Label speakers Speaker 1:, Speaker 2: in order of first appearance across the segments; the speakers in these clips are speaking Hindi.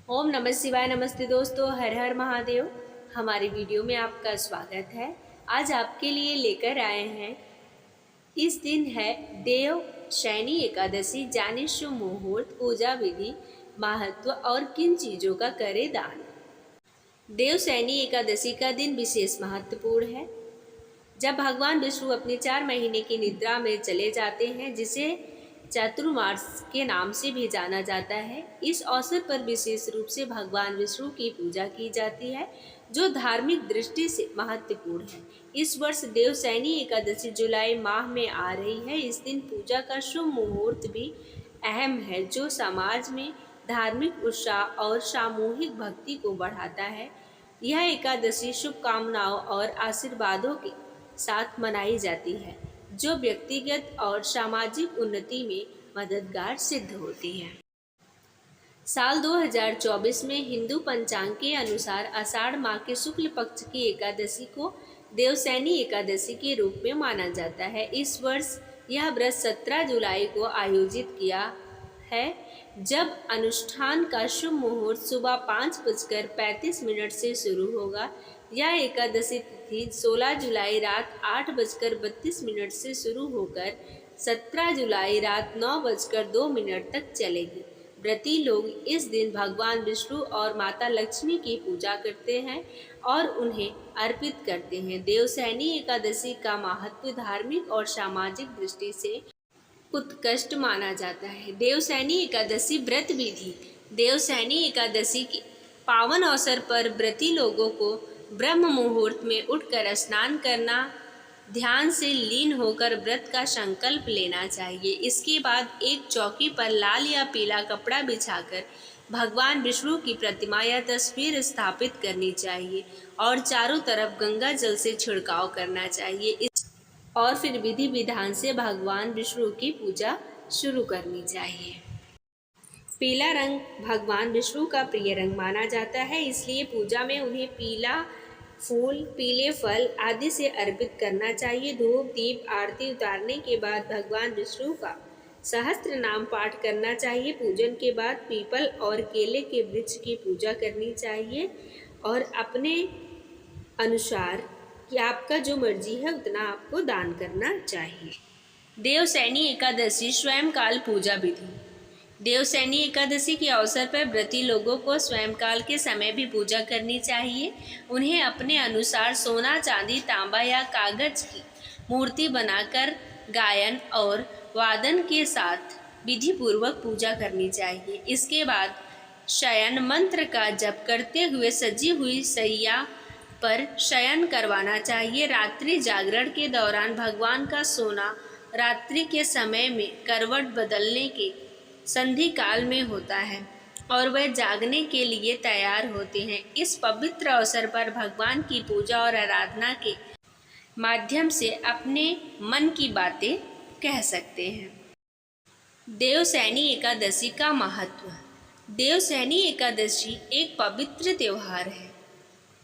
Speaker 1: ओम नमः शिवाय। नमस्ते दोस्तों, हर हर महादेव। हमारी वीडियो में आपका स्वागत है। आज आपके लिए लेकर आए हैं, इस दिन है देव शयनी एकादशी। जाने शुभ मुहूर्त, पूजा विधि, महत्व और किन चीज़ों का करे दान। देव शयनी एकादशी का दिन विशेष महत्वपूर्ण है, जब भगवान विष्णु अपने 4 महीने की निद्रा में चले जाते हैं, जिसे चातुर्मास के नाम से भी जाना जाता है। इस अवसर पर विशेष रूप से भगवान विष्णु की पूजा की जाती है, जो धार्मिक दृष्टि से महत्वपूर्ण है। इस वर्ष देवशयनी एकादशी जुलाई माह में आ रही है। इस दिन पूजा का शुभ मुहूर्त भी अहम है, जो समाज में धार्मिक उत्साह और सामूहिक भक्ति को बढ़ाता है। यह एकादशी शुभकामनाओं और आशीर्वादों के साथ मनाई जाती है, जो व्यक्तिगत और सामाजिक उन्नति में मददगार सिद्ध होती है। साल 2024 में हिंदू पंचांग के अनुसार आषाढ़ माह के शुक्ल पक्ष की एकादशी को देवशयनी एकादशी के रूप में माना जाता है। इस वर्ष यह व्रत 17 जुलाई को आयोजित किया है, जब अनुष्ठान का शुभ मुहूर्त सुबह 5:35 से शुरू होगा। यह एकादशी तिथि 16 जुलाई रात 8:32 से शुरू होकर 17 जुलाई रात 9:02 तक चलेगी। व्रती लोग इस दिन भगवान विष्णु और माता लक्ष्मी की पूजा करते हैं और उन्हें अर्पित करते हैं। देवशयनी एकादशी का महत्व धार्मिक और सामाजिक दृष्टि से उत्कृष्ट माना जाता है। देवशयनी एकादशी व्रत विधि। देवशयनी एकादशी के पावन अवसर पर व्रती लोगों को ब्रह्म मुहूर्त में उठकर स्नान करना, ध्यान से लीन होकर व्रत का संकल्प लेना चाहिए। इसके बाद एक चौकी पर लाल या पीला कपड़ा बिछाकर भगवान विष्णु की प्रतिमा या तस्वीर स्थापित करनी चाहिए और चारों तरफ गंगा जल से छिड़काव करना चाहिए। और फिर विधि विधान से भगवान विष्णु की पूजा शुरू करनी चाहिए। पीला रंग भगवान विष्णु का प्रिय रंग माना जाता है, इसलिए पूजा में उन्हें पीला फूल, पीले फल आदि से अर्पित करना चाहिए। धूप दीप आरती उतारने के बाद भगवान विष्णु का सहस्त्र नाम पाठ करना चाहिए। पूजन के बाद पीपल और केले के वृक्ष की पूजा करनी चाहिए और अपने अनुसार कि आपका जो मर्जी है उतना आपको दान करना चाहिए। देवशयनी एकादशी स्वयंकाल पूजा विधि। देवशयनी एकादशी के अवसर पर व्रती लोगों को स्वयंकाल के समय भी पूजा करनी चाहिए। उन्हें अपने अनुसार सोना, चांदी, तांबा या कागज की मूर्ति बनाकर गायन और वादन के साथ विधि पूर्वक पूजा करनी चाहिए। इसके बाद शयन मंत्र का जप करते हुए सजी हुई सैया पर शयन करवाना चाहिए। रात्रि जागरण के दौरान भगवान का सोना रात्रि के समय में करवट बदलने के संधि काल में होता है और वह जागने के लिए तैयार होते हैं। इस पवित्र अवसर पर भगवान की पूजा और आराधना के माध्यम से अपने मन की बातें कह सकते हैं। देवशयनी एकादशी का महत्व। देवशयनी एकादशी एक पवित्र त्योहार है।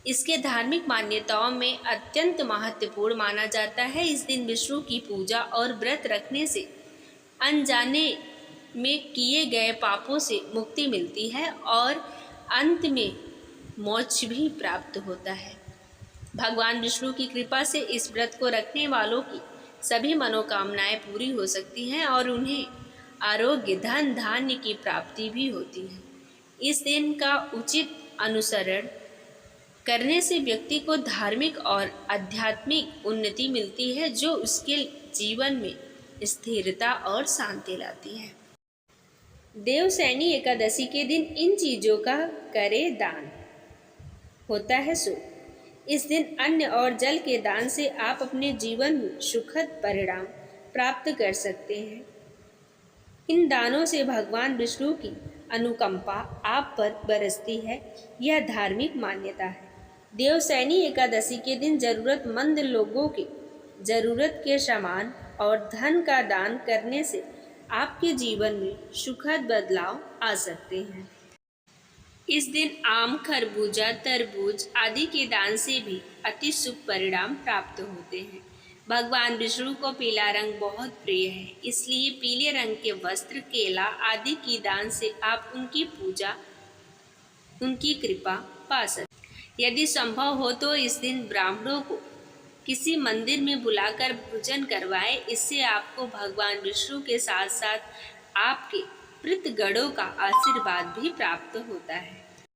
Speaker 1: इसके धार्मिक मान्यताओं में अत्यंत महत्वपूर्ण माना जाता है। इस दिन विष्णु की पूजा और व्रत रखने से अनजाने में किए गए पापों से मुक्ति मिलती है और अंत में मोक्ष भी प्राप्त होता है। भगवान विष्णु की कृपा से इस व्रत को रखने वालों की सभी मनोकामनाएं पूरी हो सकती हैं और उन्हें आरोग्य, धन, धान्य की प्राप्ति भी होती है। इस दिन का उचित अनुसरण करने से व्यक्ति को धार्मिक और आध्यात्मिक उन्नति मिलती है, जो उसके जीवन में स्थिरता और शांति लाती है। देवशयनी एकादशी के दिन इन चीज़ों का करे दान। होता है शुभ। इस दिन अन्न और जल के दान से आप अपने जीवन में सुखद परिणाम प्राप्त कर सकते हैं। इन दानों से भगवान विष्णु की अनुकंपा आप पर बरसती है। यह धार्मिक मान्यता है। देवशयनी एकादशी के दिन ज़रूरतमंद लोगों के ज़रूरत के सामान और धन का दान करने से आपके जीवन में सुखद बदलाव आ सकते हैं। इस दिन आम, खरबूजा, तरबूज आदि के दान से भी अति शुभ परिणाम प्राप्त होते हैं। भगवान विष्णु को पीला रंग बहुत प्रिय है, इसलिए पीले रंग के वस्त्र, केला आदि की दान से आप उनकी पूजा उनकी कृपा पा सके। यदि संभव हो तो इस दिन ब्राह्मणों को किसी मंदिर में बुलाकर भोजन करवाएं। इससे आपको भगवान विष्णु के साथ साथ आपके पितृगणों का आशीर्वाद भी प्राप्त होता है।